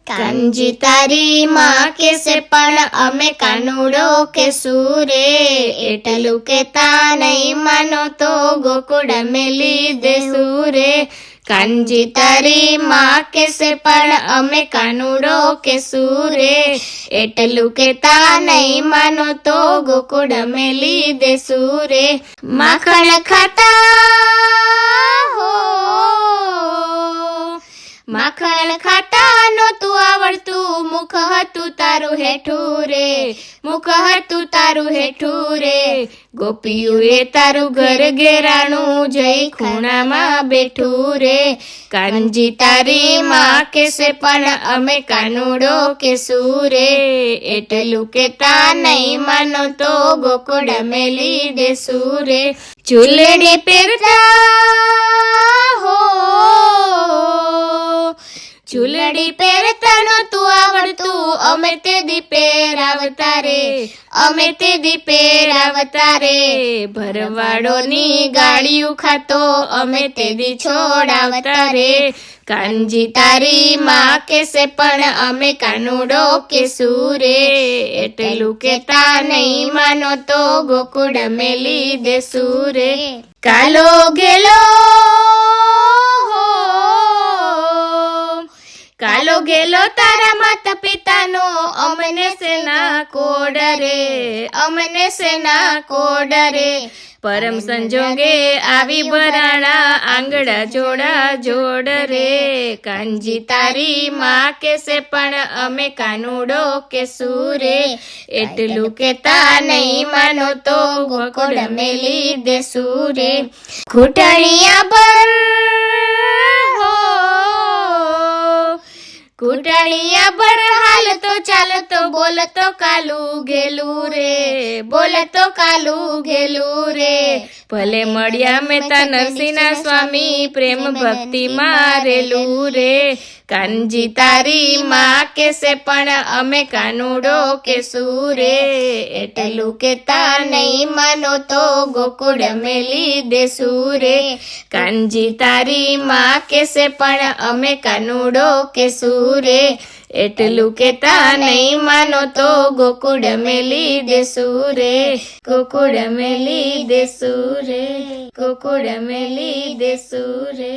કાનજી તારી માં કેસે પણ અમે કાનુડો કેસું રે, એટલું કેતા નહીં માનો તો ગોકુળ મેલી દેસું રે. કાનજી તારી માં કેસે પણ અમે કાનુડો કેસું રે, એટલું કેતા નહીં માનો તો ગોકુળ મેલી દેસું રે. માખણ ખાતા હો, માખણ ખાતા નહોતું આવડતું, મુખ હતું તારું હેઠું રે, મુખ હતું તારું હેઠું રે. ગોપીઓએ તારું ઘર ઘેરાણું જઈ ખૂણામાં બેઠું રે. કાનજી તારી માં કેસે પણ અમે કાનુડો કેસું રે, એટલું કેતા નહીં માનો તો ગોકુળ મેલી દેસું રે. ચૂલડી પહેરતા હો, ચૂલડી પહેરતા નહોતું આવડતું, અમે તે દી પહેરાવતા રે, અમે તે દી પહેરાવતા રે. ભરવાડોની ગાળિયું ખાતો અમે તે દી છોડાવતા રે. કાનજી તારી માં કેસે પણ અમે કાનુડો કેસું રે, એટલું કેતા નહીં માનો તો ગોકુળ મેલી દેસું રે. કાલો ગેલો હો, કાલો ગેલો તારા માતા પિતાનો, અમને સેના કોડ રે, અમને સેના કોડ રે. પરમ સંજોગે આવી ભરાણા, આંગળા જોડા જોડ રે. કાનજી તારી માં કેસે પણ અમે કાનુડો કેસું રે, એટલું કેતા નહીં માનો તો ગોકુળ મેલી દેસું રે. ઘૂંટણિયા પર હો, ઘૂંટણિયા પર હાલતો ચાલતો બોલતો કાલું ગેલું રે, બોલતો કાલું ગેલું રે. ભલે મળ્યા મહેતા નરસિંહના સ્વામી, પ્રેમ ભક્તિ મારેલું રે. કાનજી તારી માં કેસે પણ અમે કાનુડો કેસું રે, એટલું કેતા નહીં માનો તો ગોકુળ મેલી દેસું રે. કાનજી તારી માં કેસે પણ અમે કાનુડો કેસું રે, એટલું કેતા નહીં માનો તો ગોકુળ મેલી દેસું રે, ગોકુળ મેલી દેસું રે, ગોકુળ મેલી દેસું રે.